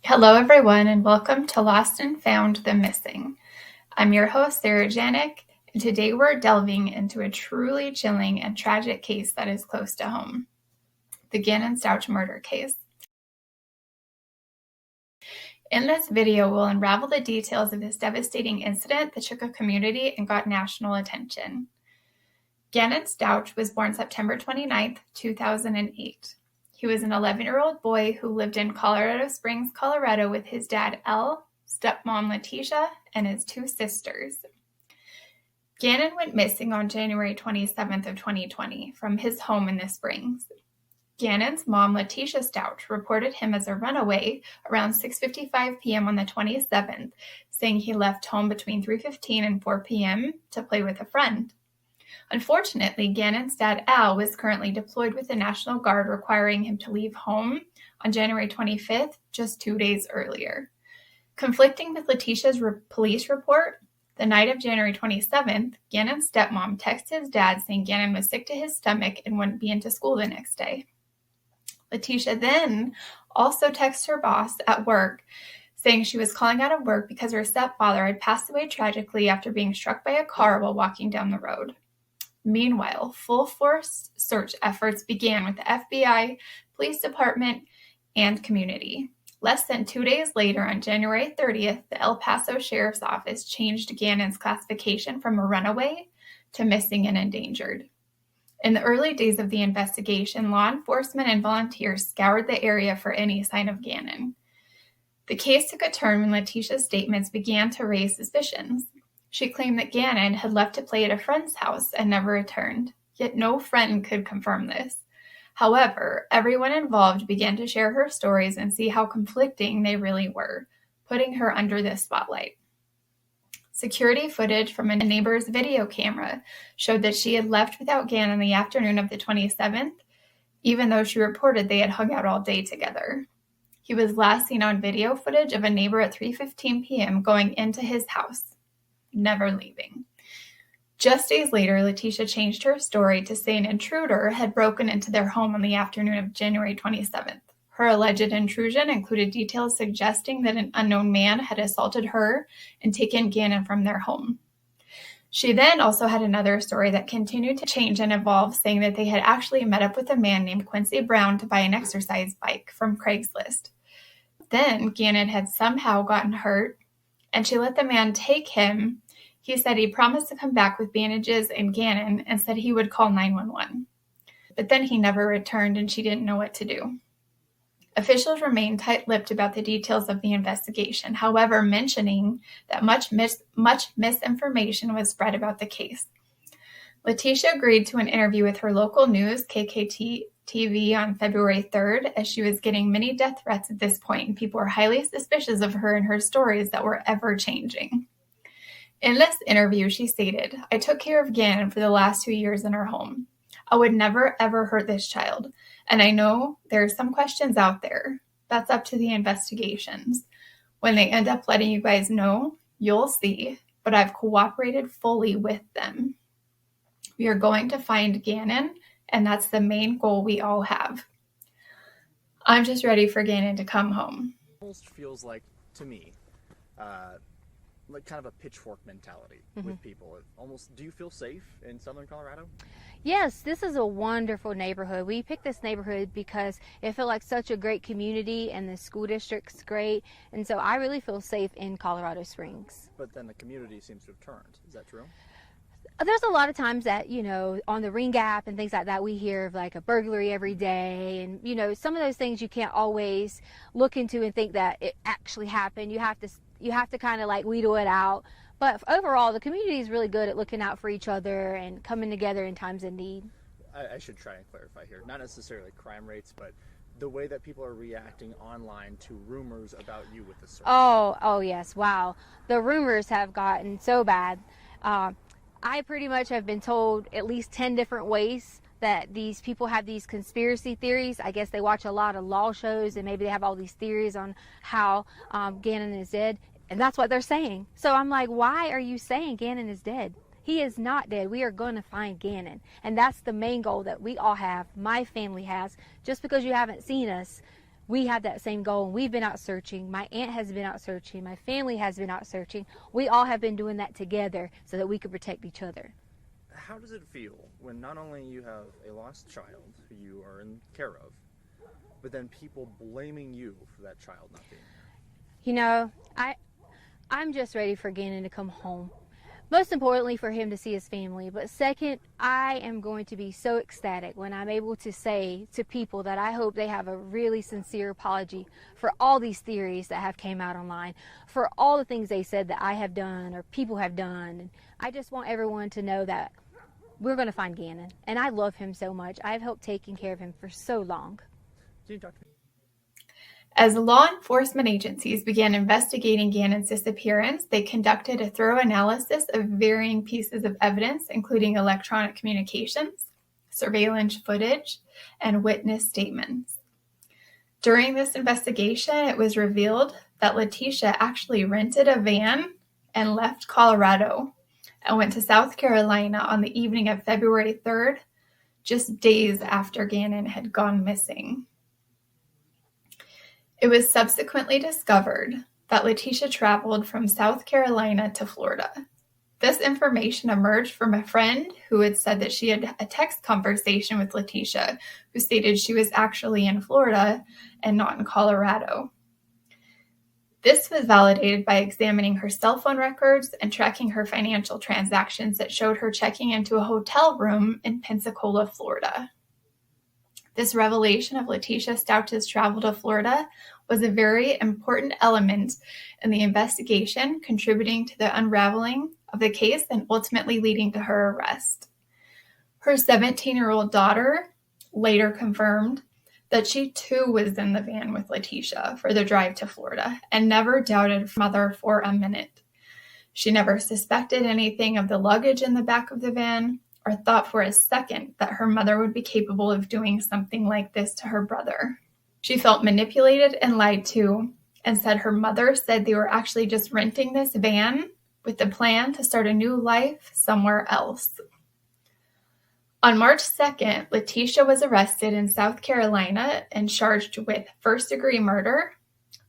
Hello, everyone, and welcome to Lost and Found the Missing. I'm your host, Sarah Janik, and today we're delving into a truly chilling and tragic case that is close to home, the Gannon Stauch murder case. In this video, we'll unravel the details of this devastating incident that shook a community and got national attention. Gannon Stauch was born September 29, 2008. He was an 11-year-old boy who lived in Colorado Springs, Colorado with his dad, Elle, stepmom, Letitia, and his two sisters. Gannon went missing on January 27th of 2020 from his home in the Springs. Gannon's mom, Letitia Stauch, reported him as a runaway around 6:55 p.m. on the 27th, saying he left home between 3:15 and 4 p.m. to play with a friend. Unfortunately, Gannon's dad, Al, was currently deployed with the National Guard, requiring him to leave home on January 25th, just 2 days earlier. Conflicting with Letitia's police report, the night of January 27th, Gannon's stepmom texted his dad saying Gannon was sick to his stomach and wouldn't be into school the next day. Letitia then also texted her boss at work saying she was calling out of work because her stepfather had passed away tragically after being struck by a car while walking down the road. Meanwhile, full-force search efforts began with the FBI, police department, and community. Less than 2 days later, on January 30th, the El Paso Sheriff's Office changed Gannon's classification from a runaway to missing and endangered. In the early days of the investigation, law enforcement and volunteers scoured the area for any sign of Gannon. The case took a turn when Letitia's statements began to raise suspicions. She claimed that Gannon had left to play at a friend's house and never returned, yet no friend could confirm this. However, everyone involved began to share her stories and see how conflicting they really were, putting her under the spotlight. Security footage from a neighbor's video camera showed that she had left without Gannon the afternoon of the 27th, even though she reported they had hung out all day together. He was last seen on video footage of a neighbor at 3:15 p.m. going into his house, never leaving. Just days later, Letitia changed her story to say an intruder had broken into their home on the afternoon of January 27th. Her alleged intrusion included details suggesting that an unknown man had assaulted her and taken Gannon from their home. She then also had another story that continued to change and evolve, saying that they had actually met up with a man named Quincy Brown to buy an exercise bike from Craigslist. Then Gannon had somehow gotten hurt, and she let the man take him. He said he promised to come back with bandages and Gannon and said he would call 911. But then he never returned and she didn't know what to do. Officials remained tight-lipped about the details of the investigation, however, mentioning that much misinformation was spread about the case. Letitia agreed to an interview with her local news, KKTV, on February 3rd, as she was getting many death threats at this point, and people were highly suspicious of her and her stories that were ever-changing. In this interview, she stated, "I took care of Gannon for the last 2 years in our home. I would never, ever hurt this child. And I know there are some questions out there. That's up to the investigations. When they end up letting you guys know, you'll see. But I've cooperated fully with them. We are going to find Gannon, and that's the main goal we all have. I'm just ready for Gannon to come home." Almost feels like, to me, like kind of a pitchfork mentality with people. Almost, do you feel safe in Southern Colorado? Yes, this is a wonderful neighborhood. We picked this neighborhood because it felt like such a great community and the school district's great. And so I really feel safe in Colorado Springs. But then the community seems to have turned. Is that true? There's a lot of times that, on the Ring Gap and things like that, we hear of like a burglary every day. And, some of those things you can't always look into and think that it actually happened. You have to kind of like wheedle it out. But overall, the community is really good at looking out for each other and coming together in times of need. I should try and clarify here. Not necessarily crime rates, but the way that people are reacting online to rumors about you with the search. Oh yes, wow. The rumors have gotten so bad. I pretty much have been told at least 10 different ways that these people have these conspiracy theories. I guess they watch a lot of law shows and maybe they have all these theories on how Gannon is dead. And that's what they're saying. So I'm like, why are you saying Gannon is dead? He is not dead. We are going to find Gannon. And that's the main goal that we all have, my family has. Just because you haven't seen us, we have that same goal, and we've been out searching. My aunt has been out searching. My family has been out searching. We all have been doing that together so that we could protect each other. How does it feel when not only you have a lost child who you are in care of, but then people blaming you for that child not being there? You know, I'm just ready for Gannon to come home. Most importantly, for him to see his family. But second, I am going to be so ecstatic when I'm able to say to people that I hope they have a really sincere apology for all these theories that have came out online, for all the things they said that I have done or people have done. And I just want everyone to know that we're going to find Gannon. And I love him so much. I've helped taking care of him for so long. Can you talk to me? As law enforcement agencies began investigating Gannon's disappearance, they conducted a thorough analysis of varying pieces of evidence, including electronic communications, surveillance footage, and witness statements. During this investigation, it was revealed that Letitia actually rented a van and left Colorado and went to South Carolina on the evening of February 3rd, just days after Gannon had gone missing. It was subsequently discovered that Letitia traveled from South Carolina to Florida. This information emerged from a friend who had said that she had a text conversation with Letitia, who stated she was actually in Florida and not in Colorado. This was validated by examining her cell phone records and tracking her financial transactions that showed her checking into a hotel room in Pensacola, Florida. This revelation of Letitia Stauch's travel to Florida was a very important element in the investigation, contributing to the unraveling of the case and ultimately leading to her arrest. Her 17-year-old daughter later confirmed that she too was in the van with Letitia for the drive to Florida and never doubted her mother for a minute. She never suspected anything of the luggage in the back of the van, or thought for a second that her mother would be capable of doing something like this to her brother. She felt manipulated and lied to, and said her mother said they were actually just renting this van with the plan to start a new life somewhere else. On March 2nd, Letitia was arrested in South Carolina and charged with first-degree murder,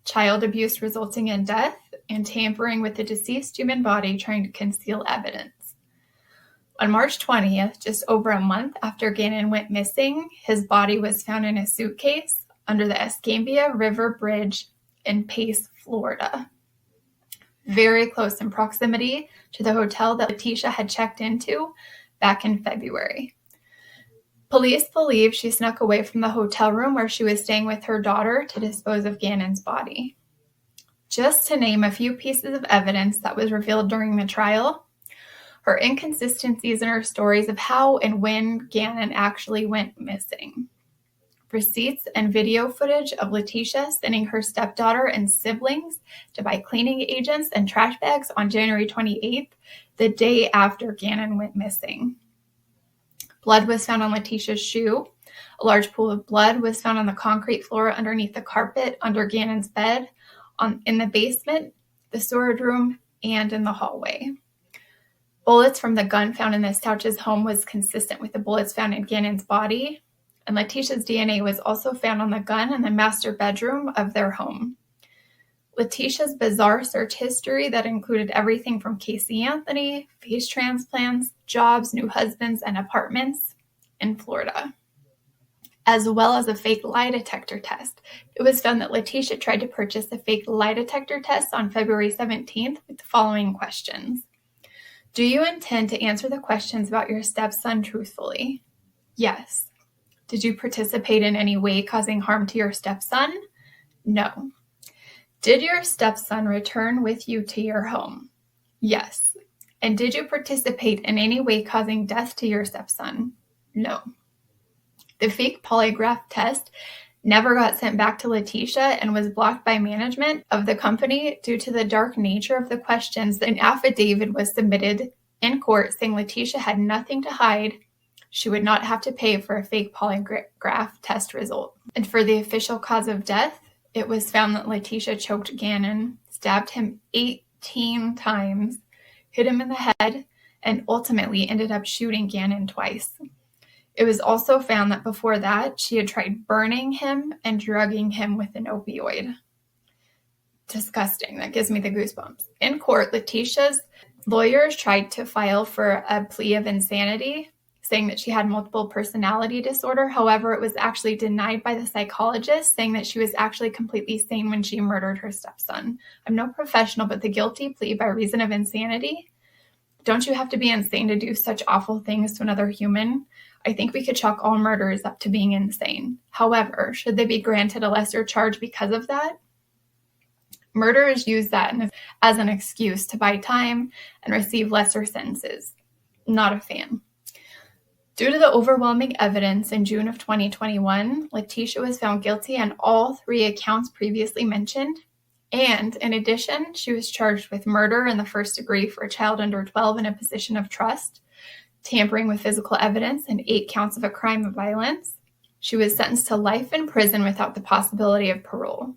child abuse resulting in death, and tampering with the deceased human body trying to conceal evidence. On March 20th, just over a month after Gannon went missing, his body was found in a suitcase under the Escambia River Bridge in Pace, Florida, very close in proximity to the hotel that Letitia had checked into back in February. Police believe she snuck away from the hotel room where she was staying with her daughter to dispose of Gannon's body. Just to name a few pieces of evidence that was revealed during the trial, her inconsistencies in her stories of how and when Gannon actually went missing, receipts and video footage of Letitia sending her stepdaughter and siblings to buy cleaning agents and trash bags on January 28th, the day after Gannon went missing. Blood was found on Letitia's shoe. A large pool of blood was found on the concrete floor underneath the carpet under Gannon's bed, in the basement, the storage room, and in the hallway. Bullets from the gun found in the Stauch's home was consistent with the bullets found in Gannon's body, and Letitia's DNA was also found on the gun in the master bedroom of their home. Letitia's bizarre search history that included everything from Casey Anthony, face transplants, jobs, new husbands, and apartments in Florida, as well as a fake lie detector test. It was found that Letitia tried to purchase a fake lie detector test on February 17th with the following questions. Do you intend to answer the questions about your stepson truthfully? Yes. Did you participate in any way causing harm to your stepson? No. Did your stepson return with you to your home? Yes. And did you participate in any way causing death to your stepson? No. The fake polygraph test never got sent back to Letitia and was blocked by management of the company due to the dark nature of the questions. An affidavit was submitted in court saying Letitia had nothing to hide. She would not have to pay for a fake polygraph test result. And for the official cause of death, it was found that Letitia choked Gannon, stabbed him 18 times, hit him in the head, and ultimately ended up shooting Gannon twice. It was also found that before that, she had tried burning him and drugging him with an opioid. Disgusting. That gives me the goosebumps. In court, Letitia's lawyers tried to file for a plea of insanity, saying that she had multiple personality disorder. However, it was actually denied by the psychologist, saying that she was actually completely sane when she murdered her stepson. I'm no professional, but the guilty plea by reason of insanity, don't you have to be insane to do such awful things to another human? I think we could chalk all murderers up to being insane. However, should they be granted a lesser charge because of that? Murderers use that as an excuse to buy time and receive lesser sentences. Not a fan. Due to the overwhelming evidence in June of 2021, Letitia was found guilty on all 3 accounts previously mentioned. And in addition, she was charged with murder in the first degree for a child under 12 in a position of trust, tampering with physical evidence, and 8 counts of a crime of violence. She was sentenced to life in prison without the possibility of parole.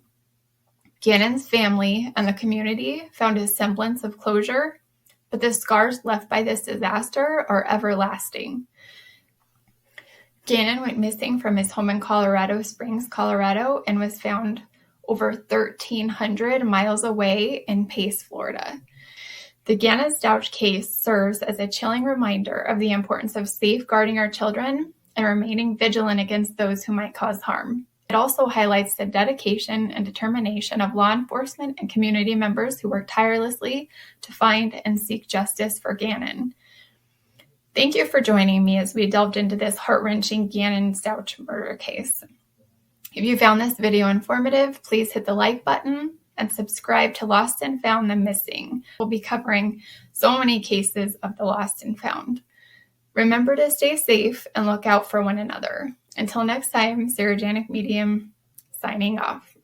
Gannon's family and the community found a semblance of closure, but the scars left by this disaster are everlasting. Gannon went missing from his home in Colorado Springs, Colorado, and was found over 1,300 miles away in Pace, Florida. The Gannon Stauch case serves as a chilling reminder of the importance of safeguarding our children and remaining vigilant against those who might cause harm. It also highlights the dedication and determination of law enforcement and community members who work tirelessly to find and seek justice for Gannon. Thank you for joining me as we delved into this heart-wrenching Gannon Stauch murder case. If you found this video informative, please hit the like button and subscribe to Lost and Found: The Missing. We'll be covering so many cases of the lost and found. Remember to stay safe and look out for one another. Until next time, Sarah Janik Medium, signing off.